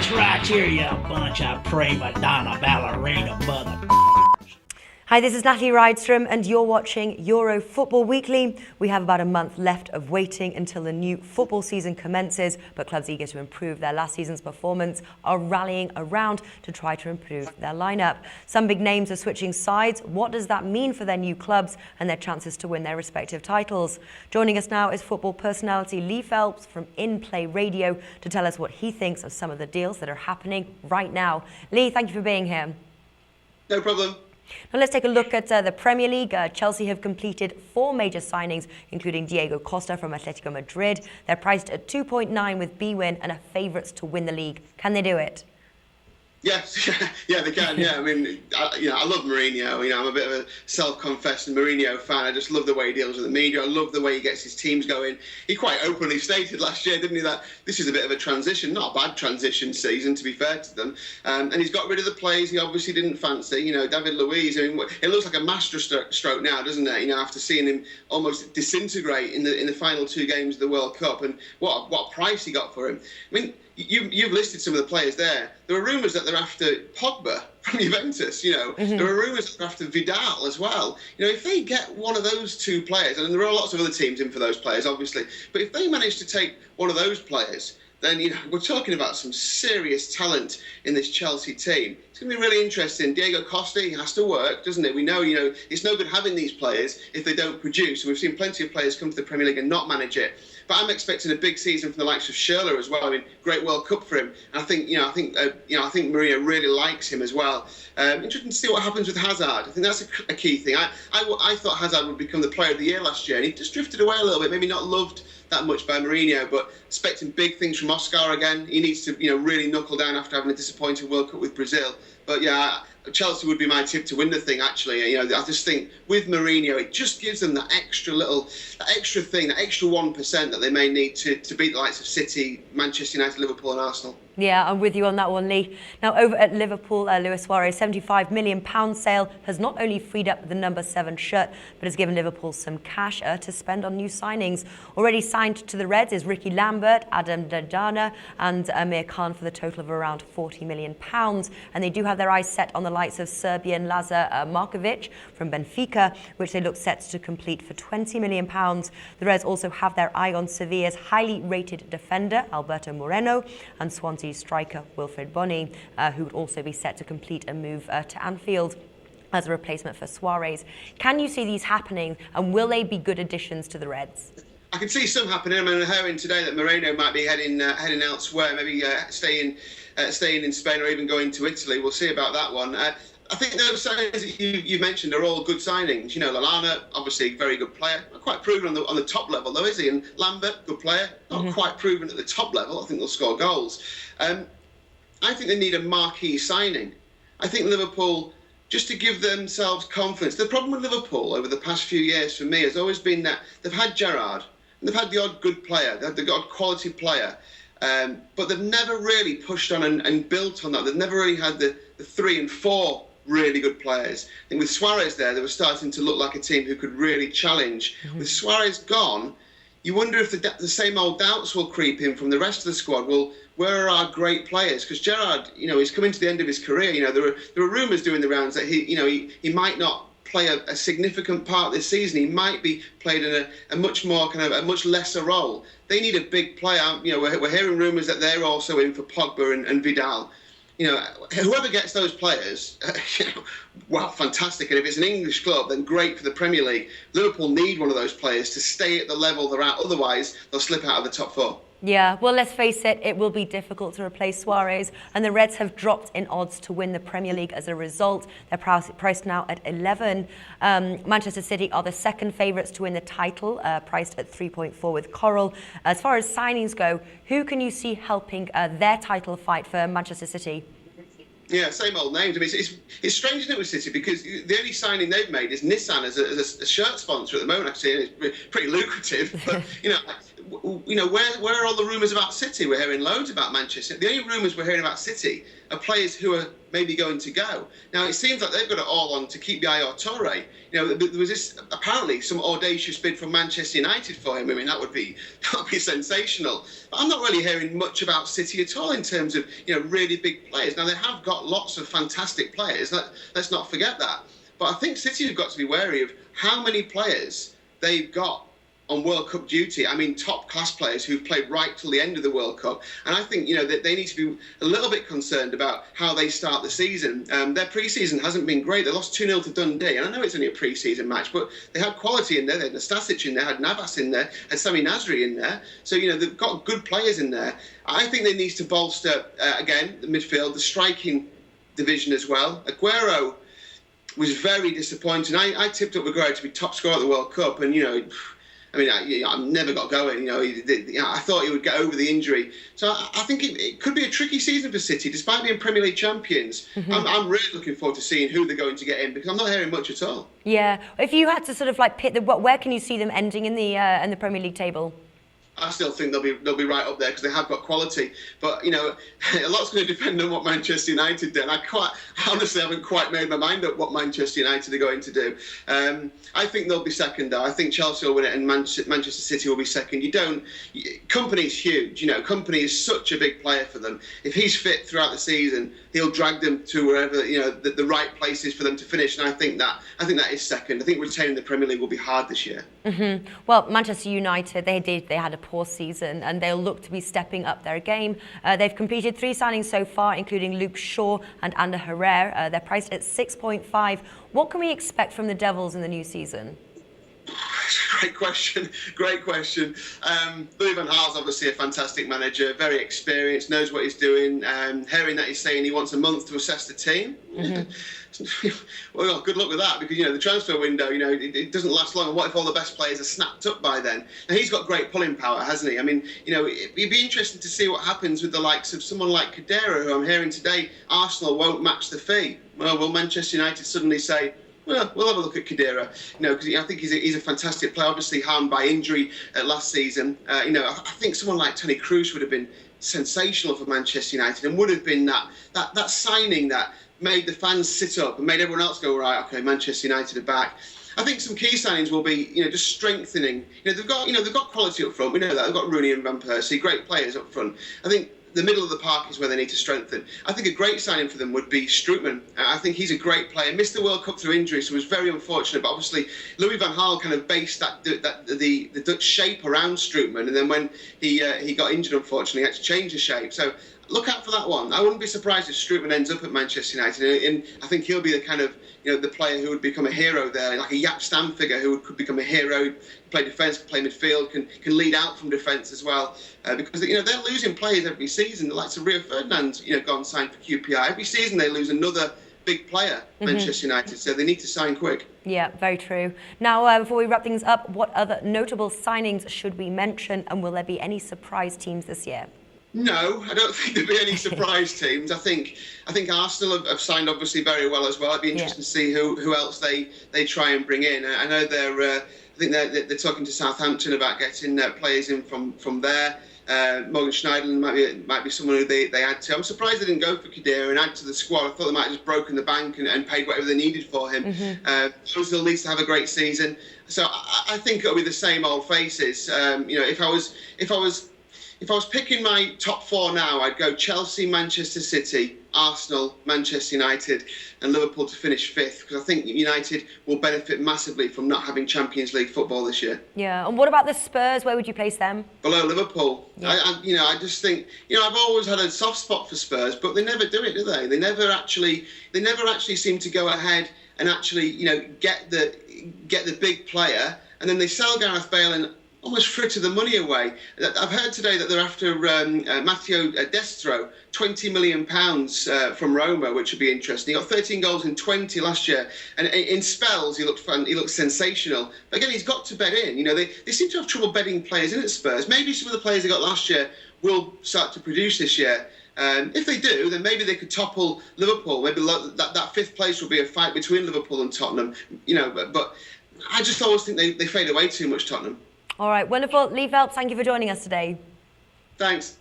this right here, you bunch of prima donna ballerina mother. Hi, this is Natalie Rydstrom and you're watching Euro Football Weekly. We have about a month left of waiting until the new football season commences, but clubs eager to improve their last season's performance are rallying around to try to improve their lineup. Some big names are switching sides. What does that mean for their new clubs and their chances to win their respective titles? Joining us now is football personality Lee Phelps from In Play Radio to tell us what he thinks of some of the deals that are happening right now. Lee, thank you for being here. No problem. Now let's take a look at the Premier League. Chelsea have completed 4 major signings, including Diego Costa from Atletico Madrid. They're priced at 2.9 with B-Win and are favourites to win the league. Can they do it? Yes, yeah, they can. Yeah, I mean, I love Mourinho. I'm a bit of a self-confessed Mourinho fan. I just love the way he deals with the media. I love the way he gets his teams going. He quite openly stated last year, didn't he, that this is a bit of a transition, not a bad transition season, to be fair to them. And he's got rid of the players he obviously didn't fancy. David Luiz. I mean, it looks like a master stroke now, doesn't it? After seeing him almost disintegrate in the final 2 games of the World Cup, and what price he got for him. I mean, You've listed some of the players there. There are rumours that they're after Pogba from Juventus, There are rumours that they're after Vidal as well. If they get one of those 2 players, and there are lots of other teams in for those players, obviously, but if they manage to take one of those players, then we're talking about some serious talent in this Chelsea team. It's going to be really interesting. Diego Costa, he has to work, doesn't it? We know, it's no good having these players if they don't produce. And we've seen plenty of players come to the Premier League and not manage it. But I'm expecting a big season from the likes of Schürrle as well. I mean, great World Cup for him. And I think Mourinho really likes him as well. Interesting to see what happens with Hazard. I think that's a key thing. I thought Hazard would become the Player of the Year last year, and he just drifted away a little bit. Maybe not loved that much by Mourinho, but expecting big things from Oscar again. He needs to, really knuckle down after having a disappointing World Cup with Brazil. But yeah, Chelsea would be my tip to win the thing, actually. I just think with Mourinho, it just gives them that extra 1% that they may need to beat the likes of City, Manchester United, Liverpool and Arsenal. Yeah, I'm with you on that one, Lee. Now, over at Liverpool, Luis Suarez' £75 million sale has not only freed up the number 7 shirt, but has given Liverpool some cash to spend on new signings. Already signed to the Reds is Ricky Lambert, Adam Lallana and Amir Khan for the total of around £40 million. And they do have their eyes set on the likes of Serbian Lazar Markovic from Benfica, which they look set to complete for £20 million. The Reds also have their eye on Sevilla's highly rated defender, Alberto Moreno, and Swansea striker Wilfred Bony, who would also be set to complete a move to Anfield as a replacement for Suarez. Can you see these happening, and will they be good additions to the Reds? I can see some happening. I mean, hearing today that Moreno might be heading elsewhere, maybe staying in Spain or even going to Italy. We'll see about that one. I think those signings that you mentioned are all good signings. Lallana, obviously, very good player. Not quite proven on the top level, though, is he? And Lambert, good player. Not quite proven at the top level. I think they'll score goals. I think they need a marquee signing. I think Liverpool, just to give themselves confidence. The problem with Liverpool over the past few years, for me, has always been that they've had Gerrard, and they've had the odd good player, they've had the odd quality player, but they've never really pushed on and built on that. They've never really had the 3 and 4 really good players. I think with Suarez there, they were starting to look like a team who could really challenge. With Suarez gone, you wonder if the same old doubts will creep in from the rest of the squad. Well, where are our great players? Because Gerrard, he's coming to the end of his career. There are rumours doing the rounds that he might not play a significant part this season. He might be played in a much more a much lesser role. They need a big player. We're hearing rumours that they're also in for Pogba and Vidal. Whoever gets those players, wow, fantastic. And if it's an English club, then great for the Premier League. Liverpool need one of those players to stay at the level they're at. Otherwise, they'll slip out of the top 4. Yeah, well, let's face it, it will be difficult to replace Suarez, and the Reds have dropped in odds to win the Premier League as a result. They're priced now at 11. Manchester City are the second favourites to win the title, priced at 3.4 with Coral. As far as signings go, who can you see helping their title fight for Manchester City? Yeah, same old names. I mean, it's strange, isn't it, with City, because the only signing they've made is Nissan as a shirt sponsor at the moment. Actually, and it's pretty lucrative. But where are all the rumours about City? We're hearing loads about Manchester. The only rumours we're hearing about City are players who are maybe going to go. Now, it seems like they've got it all on to keep Yaya Toure. There was this apparently some audacious bid from Manchester United for him. I mean, that would be sensational. But I'm not really hearing much about City at all in terms of really big players. Now, they have got lots of fantastic players. Let's not forget that. But I think City have got to be wary of how many players they've got on World Cup duty. I mean, top class players who've played right till the end of the World Cup. And I think, that they need to be a little bit concerned about how they start the season. Their pre-season hasn't been great. They lost 2-0 to Dundee. And I know it's only a pre-season match, but they had quality in there. They had Nastasic in there, had Navas in there, had Sami Nasri in there. So, they've got good players in there. I think they need to bolster, again, the midfield, the striking division as well. Aguero was very disappointing. I tipped up Aguero to be top scorer at the World Cup, and I never got going. I thought he would get over the injury. So I think it could be a tricky season for City, despite being Premier League champions. Mm-hmm. I'm really looking forward to seeing who they're going to get in, because I'm not hearing much at all. Yeah, if you had to sort of like pick where can you see them ending in the Premier League table? I still think they'll be right up there because they have got quality. But, a lot's going to depend on what Manchester United do. And I honestly haven't quite made my mind up what Manchester United are going to do. I think they'll be second, though. I think Chelsea will win it and Manchester City will be second. Kompany's huge. Kompany is such a big player for them. If he's fit throughout the season, he'll drag them to wherever, the right places for them to finish. And I think that is second. I think retaining the Premier League will be hard this year. Mm-hmm. Well, Manchester United, they had a poor season and they'll look to be stepping up their game. They've completed 3 signings so far, including Luke Shaw and Ander Herrera. They're priced at 6.5. What can we expect from the Devils in the new season? Great question. Louis van Gaal's obviously a fantastic manager, very experienced, knows what he's doing. Hearing that he's saying he wants a month to assess the team. Mm-hmm. Well, good luck with that, because the transfer window, it doesn't last long. And what if all the best players are snapped up by then? And he's got great pulling power, hasn't he? I mean, it'd be interesting to see what happens with the likes of someone like Khedira, who I'm hearing today Arsenal won't match the fee. Well, will Manchester United suddenly say, well, we'll have a look at Khedira, because I think he's a fantastic player, obviously harmed by injury last season. I think someone like Toni Kroos would have been sensational for Manchester United and would have been that signing that made the fans sit up and made everyone else go, right, okay, Manchester United are back. I think some key signings will be, just strengthening. They've got quality up front. We know that. They've got Rooney and Van Persie, great players up front. I think the middle of the park is where they need to strengthen. I think a great signing for them would be Strootman. I think he's a great player. Missed the World Cup through injury, so it was very unfortunate. But obviously, Louis van Gaal kind of based the Dutch shape around Strootman, and then when he got injured, unfortunately, he had to change the shape. So look out for that one. I wouldn't be surprised if Strootman ends up at Manchester United, and I think he'll be the kind of the player who would become a hero there, like a Jaap Stam figure who could become a hero, play defence, play midfield, can lead out from defence as well. Because they're losing players every season. The likes of Rio Ferdinand, gone signed for QPR. Every season they lose another big player, Manchester United. So they need to sign quick. Yeah, very true. Now, before we wrap things up, what other notable signings should we mention, and will there be any surprise teams this year? No, I don't think there'll be any surprise teams. I think Arsenal have signed obviously very well as well. It'd be interesting to see who else they try and bring in. I know they're talking to Southampton about getting players in from there. Morgan Schneiderlin might be someone who they add to. I'm surprised they didn't go for Khedira and add to the squad. I thought they might have just broken the bank and paid whatever they needed for him. Ozil needs to have a great season. So I think it'll be the same old faces. If I was picking my top 4 now, I'd go Chelsea, Manchester City, Arsenal, Manchester United, and Liverpool to finish 5th, because I think United will benefit massively from not having Champions League football this year. Yeah, and what about the Spurs? Where would you place them? Below Liverpool. Yeah. I just think, I've always had a soft spot for Spurs, but they never do it, do they? They never actually seem to go ahead and actually, get the big player, and then they sell Gareth Bale and almost fritter the money away. I've heard today that they're after Matteo Destro, £20 million from Roma, which would be interesting. He got 13 goals in 20 last year, and in spells he looked fun. He looked sensational. But again, he's got to bed in. They seem to have trouble bedding players in at Spurs. Maybe some of the players they got last year will start to produce this year. If they do, then maybe they could topple Liverpool. Maybe that 5th place will be a fight between Liverpool and Tottenham. But I just always think they fade away too much, Tottenham. All right, wonderful. Lee Phelps, thank you for joining us today. Thanks.